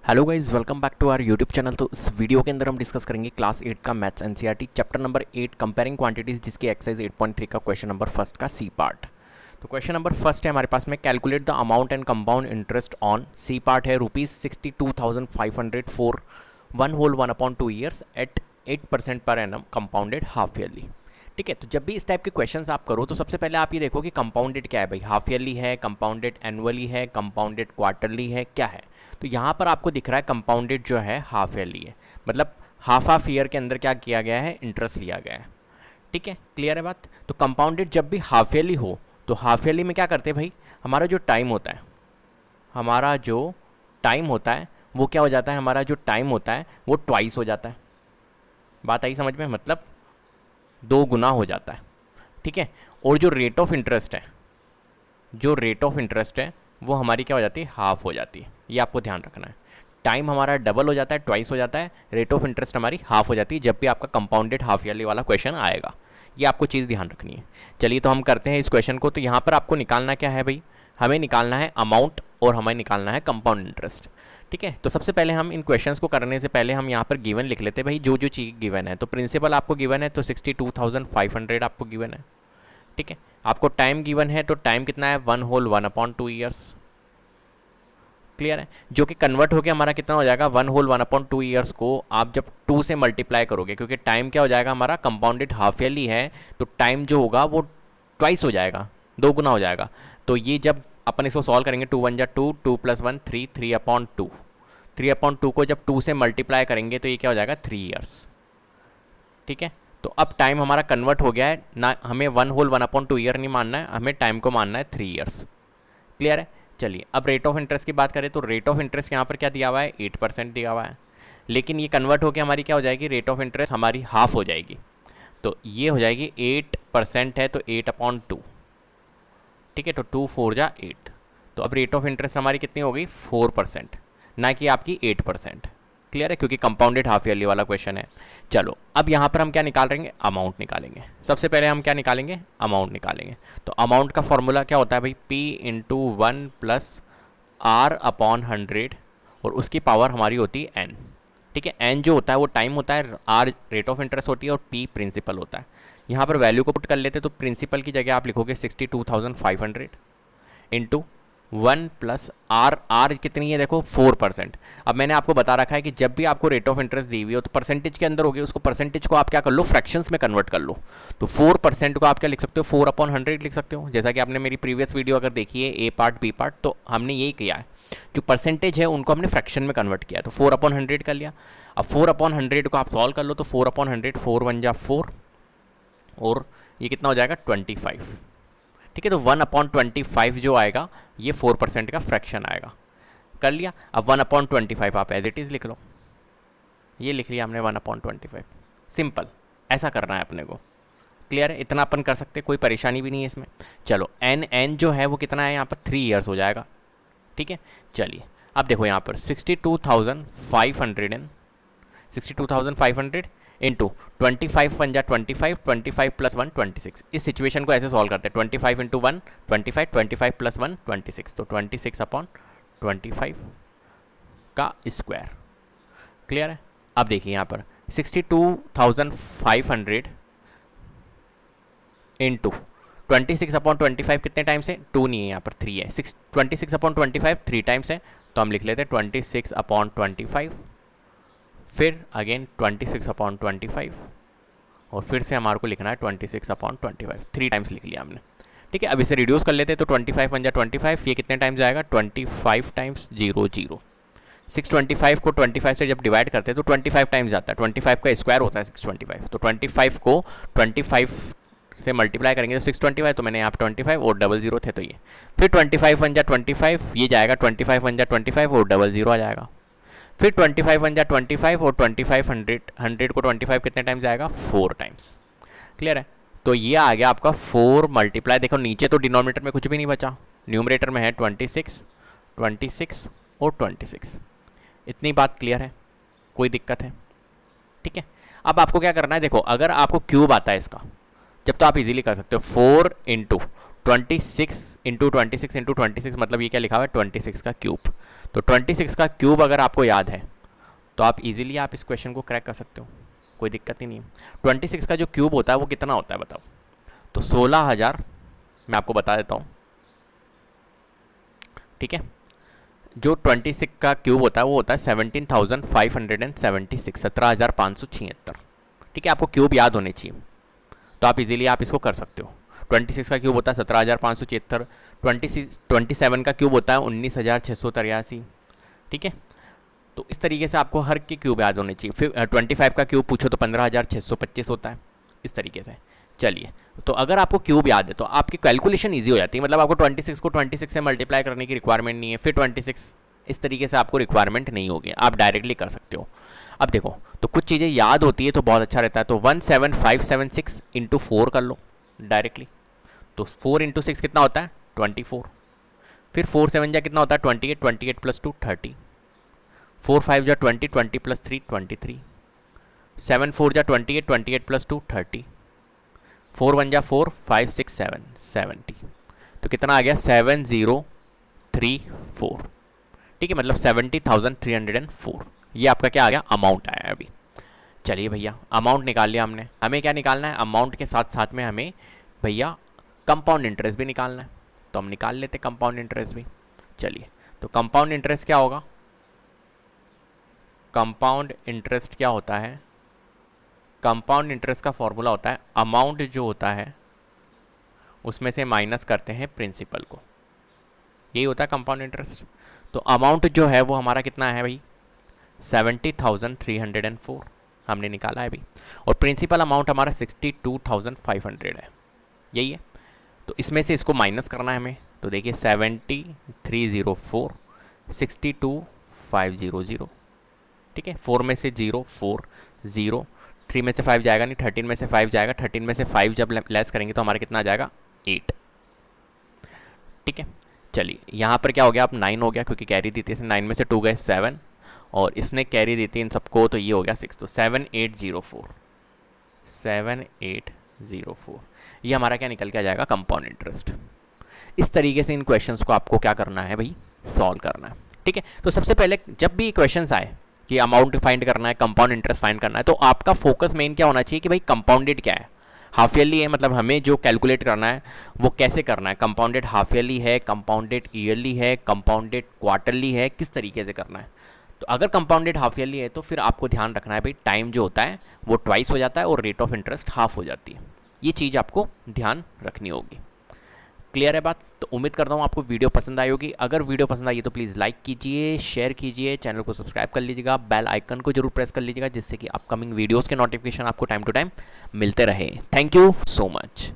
Hello guys, welcome back to our YouTube channel. तो इस video के अंदर हम डिस्कस करेंगे क्लास 8 का maths NCERT chapter number 8 comparing quantities, जिसकी एक्सरसाइज 8.3 का क्वेश्चन नंबर फर्स्ट का सी पार्ट। तो क्वेश्चन नंबर फर्स्ट है हमारे पास में, calculate the amount and compound interest on. C part है ₹62,500 for 1/1/2 years eight 8% per annum compounded half yearly. ठीक है, तो जब भी इस टाइप के क्वेश्चंस आप करो तो सबसे पहले आप ये देखो कि कंपाउंडेड क्या है भाई, हाफ ईयरली है, कंपाउंडेड एनुअली है, कंपाउंडेड क्वार्टरली है, क्या है। तो यहाँ पर आपको दिख रहा है कंपाउंडेड जो है हाफ ईयरली है, मतलब हाफ ईयर के अंदर क्या किया गया है, इंटरेस्ट लिया गया है। ठीक है, क्लियर है बात। तो कंपाउंडेड जब भी हाफ ईयरली हो तो हाफ ईयरली में क्या करते हैं भाई, हमारा जो टाइम होता है वो क्या हो जाता है, हमारा जो टाइम होता है वो ट्वाइस हो जाता है। बात आई समझ में, मतलब 2 गुना हो जाता है। ठीक है, और जो रेट ऑफ इंटरेस्ट है वो हमारी क्या हो जाती है, हाफ हो जाती है। ये आपको ध्यान रखना है। टाइम हमारा डबल हो जाता है, ट्वाइस हो जाता है, रेट ऑफ इंटरेस्ट हमारी हाफ हो जाती है जब भी आपका कंपाउंडेड हाफ ईयरली वाला क्वेश्चन आएगा। ये आपको चीज़ ध्यान रखनी है। चलिए तो हम करते हैं इस क्वेश्चन को। तो यहाँ पर आपको निकालना क्या है भाई, हमें निकालना है अमाउंट और हमें निकालना है कंपाउंड इंटरेस्ट। ठीक है, तो सबसे पहले हम इन क्वेश्चंस को करने से पहले हम यहाँ पर गिवन लिख लेते हैं भाई, जो जो चीज़ गिवन है। तो प्रिंसिपल आपको गिवन है तो 62,500 आपको गिवन है। ठीक है, आपको टाइम गिवन है तो टाइम कितना है, 1/1/2 ईयर्स। क्लियर है, जो कि कन्वर्ट होकर हमारा कितना हो जाएगा, 1/1/2 ईयर्स को आप जब 2 से मल्टीप्लाई करोगे, क्योंकि टाइम क्या हो जाएगा हमारा, कंपाउंडेड हाफ ईयरली है तो टाइम जो होगा वो ट्वाइस हो जाएगा, 2 गुना हो जाएगा। तो ये जब अपन इसको सॉल्व करेंगे, 2 1 जा 2, 2 + 1 3, 3/2, 3/2 को जब 2 से मल्टीप्लाई करेंगे तो ये क्या हो जाएगा, 3 ईयर्स। ठीक है, तो अब टाइम हमारा कन्वर्ट हो गया है ना, हमें 1/1/2 ईयर नहीं मानना है, हमें टाइम को मानना है 3 ईयर्स। क्लियर है। चलिए अब रेट ऑफ इंटरेस्ट की बात करें तो रेट ऑफ इंटरेस्ट यहाँ पर क्या दिया हुआ है, 8% दिया हुआ है। लेकिन ये कन्वर्ट होकर हमारी क्या हो जाएगी, रेट ऑफ इंटरेस्ट हमारी हाफ हो जाएगी। तो ये हो जाएगी 8% है तो 8/2। ठीक है, तो 2 4 जा 8। तो अब रेट ऑफ इंटरेस्ट हमारी कितनी हो गई, 4%, ना कि आपकी 8%। क्लियर है, क्योंकि कंपाउंडेड हाफ ईयरली वाला क्वेश्चन है। चलो अब यहाँ पर हम क्या निकालेंगे, अमाउंट निकालेंगे। सबसे पहले हम क्या निकालेंगे, अमाउंट निकालेंगे। तो अमाउंट का फॉर्मूला क्या होता है भाई, P/1 + R/100 और उसकी पावर हमारी होती है n। ठीक है, n जो होता है वो टाइम होता है, R रेट ऑफ इंटरेस्ट होती है और P प्रिंसिपल होता है। यहाँ पर वैल्यू को पुट कर लेते तो प्रिंसिपल की जगह आप लिखोगे 62,500 इंटू 1 + R कितनी है देखो, 4%। अब मैंने आपको बता रखा है कि जब भी आपको रेट ऑफ इंटरेस्ट दी हुई हो तो परसेंटेज के अंदर होगी, उसको परसेंटेज को आप क्या कर लो, फ्रैक्शंस में कन्वर्ट कर लो। तो 4% को आप क्या लिख सकते हो, 4/100 लिख सकते हो। जैसा कि आपने मेरी प्रीवियस वीडियो अगर देखी है, A पार्ट B पार्ट, तो हमने यही किया है, जो परसेंटेज है उनको हमने फ्रैक्शन में कन्वर्ट किया, तो 4/100 कर लिया। अब 4/100 को आप सॉल्व कर लो तो 4/100, 4 1 जा 4 और ये कितना हो जाएगा, 25। ठीक है, तो 1/25 जो आएगा ये 4% का फ्रैक्शन आएगा। कर लिया। अब 1/25 आप एज इट इज़ लिख लो, ये लिख लिया हमने 1/25। सिंपल, ऐसा करना है अपने को। क्लियर है, इतना अपन कर सकते, कोई परेशानी भी नहीं है इसमें। चलो n जो है वो कितना है, यहाँ पर 3 ईयर्स हो जाएगा। ठीक है, चलिए अब देखो यहाँ पर 62,500 इंटू 25 1 जा 25, 25 + 1 26। इस सिचुएशन को ऐसे सॉल्व करते हैं, 25 × 1 25, 25 + 1 26, तो 26/25 का स्क्वायर। क्लियर है। अब देखिए यहाँ पर 62,500 इंटू 26/25 कितने टाइम से, 2 नहीं है यहाँ पर, 3 है। 26/25 3 टाइम्स है, तो हम लिख लेते हैं 26/25, फिर अगेन 26/25 और फिर से हमारे को लिखना है 26/25, 3 टाइम्स लिख लिया हमने। ठीक है, अब इसे रिड्यूस कर लेते हैं तो 25 1 जा 25, ये कितने टाइम्स जाएगा, 25 टाइम्स 0 0। 625 को 25 से जब डिवाइड करते हैं तो 25 टाइम्स जाता है, 25 का स्क्वायर होता है 625। तो 25 को 25 से मल्टीप्लाई करेंगे तो 625, तो मैंने यहाँ पर 25 और 00 थे तो ये, फिर 25 1 जा 25, ये जाएगा 25 1 जा 25 और 00 आ जाएगा। फिर 25 1 जा 25 और 25 100 को 25 कितने टाइम्स जाएगा, 4 टाइम्स। क्लियर है, तो ये आ गया आपका 4 मल्टीप्लाई, देखो नीचे तो डिनोमिनेटर में कुछ भी नहीं बचा, न्यूमरेटर में है 26 26 और 26। इतनी बात क्लियर है, कोई दिक्कत है। ठीक है, अब आपको क्या करना है, देखो अगर आपको क्यूब आता है इसका, जब तो आप इजीली कर सकते हो, 4 × 26 इंटू 26 मतलब ये क्या लिखा हुआ है 26 का क्यूब। तो 26 का क्यूब अगर आपको याद है तो आप इजीली आप इस क्वेश्चन को क्रैक कर सकते हो, कोई दिक्कत ही नहीं है। 26 का जो क्यूब होता है वो कितना होता है बताओ? तो 16,000 मैं आपको बता देता हूँ, ठीक है। जो 26 का क्यूब होता है वो होता है 17,576, 17,576, ठीक है। आपको क्यूब याद होने चाहिए तो आप इजीली आप इसको कर सकते हो। 26 का क्यूब होता है 17,576, 27 का क्यूब होता है 19,683, ठीक है। तो इस तरीके से आपको हर के क्यूब याद होने चाहिए। फिर 25 का क्यूब पूछो तो 15,625 होता है, इस तरीके से। चलिए, तो अगर आपको क्यूब याद है तो आपकी कैलकुलेशन ईजी हो जाती है, मतलब आपको 26 को 26 से मल्टीप्लाई करने की रिक्वायरमेंट नहीं है, फिर 26 इस तरीके से आपको रिक्वायरमेंट नहीं होगी, आप डायरेक्टली कर सकते हो। अब देखो, तो कुछ चीज़ें याद होती है तो बहुत अच्छा रहता है। तो 17576 इंटू 4 कर लो डायरेक्टली। तो 4 इंटू 6 कितना होता है 24, फिर 4 7 जा कितना होता है 28, 28 प्लस 2 30, 4 5 जा 20, 20 प्लस 3 23, 7 4 जा 28, 28 प्लस 2 30, 4 1 जा 4, 5 6 7 70। तो कितना आ गया 7034, ठीक है, मतलब 70,304। ये आपका क्या आ गया अमाउंट आया अभी। चलिए भैया, अमाउंट निकाल लिया हमने। हमें क्या निकालना है? अमाउंट के साथ साथ में हमें भैया कंपाउंड इंटरेस्ट भी निकालना है, तो हम निकाल लेते कंपाउंड इंटरेस्ट भी। चलिए, तो कंपाउंड इंटरेस्ट क्या होगा? कंपाउंड इंटरेस्ट क्या होता है? कंपाउंड इंटरेस्ट का फॉर्मूला होता है अमाउंट जो होता है उसमें से माइनस करते हैं प्रिंसिपल को, यही होता है कंपाउंड इंटरेस्ट। तो अमाउंट जो है वो हमारा कितना है भाई 70,304 हमने निकाला है अभी, और प्रिंसिपल अमाउंट हमारा 62,500 है, यही है। तो इसमें से इसको माइनस करना है हमें। तो देखिए 70,304 62,500, ठीक है। 4 में से 0 4 0, 3 में से 5 जाएगा नहीं, 13 में से 5 जाएगा, 13 में से 5 जब लेस करेंगे तो हमारा कितना आ जाएगा 8, ठीक है। चलिए, यहाँ पर क्या हो गया, अब 9 हो गया क्योंकि कैरी दी थी इसने, 9 में से 2 गए 7, और इसने कैरी दी थी इन सबको, तो ये हो गया 6, तो 7804 7804 ये हमारा क्या निकल के आ जाएगा कंपाउंड इंटरेस्ट। इस तरीके से इन क्वेश्चंस को आपको क्या करना है भाई सॉल्व करना है, ठीक है। तो सबसे पहले जब भी क्वेश्चंस आए कि अमाउंट फाइंड करना है, कंपाउंड इंटरेस्ट फाइंड करना है, तो आपका फोकस मेन क्या होना चाहिए कि भाई कंपाउंडेड क्या है, हाफ ईयरली है, मतलब हमें जो कैलकुलेट करना है वो कैसे करना है, कंपाउंडेड हाफ ईयरली है, कंपाउंडेड ईयरली है, कंपाउंडेड क्वार्टरली है, किस तरीके से करना है। तो अगर कंपाउंडेड हाफ ईयरली है तो फिर आपको ध्यान रखना है भाई टाइम जो होता है वो ट्वाइस हो जाता है और रेट ऑफ इंटरेस्ट हाफ हो जाती है, ये चीज़ आपको ध्यान रखनी होगी। क्लियर है बात? तो उम्मीद करता हूँ आपको वीडियो पसंद आई होगी। अगर वीडियो पसंद आई तो प्लीज़ लाइक कीजिए, शेयर कीजिए, चैनल को सब्सक्राइब कर लीजिएगा, बेल आइकन को जरूर प्रेस कर लीजिएगा जिससे कि अपकमिंग वीडियोस के नोटिफिकेशन आपको टाइम टू टाइम मिलते रहे। Thank you so much.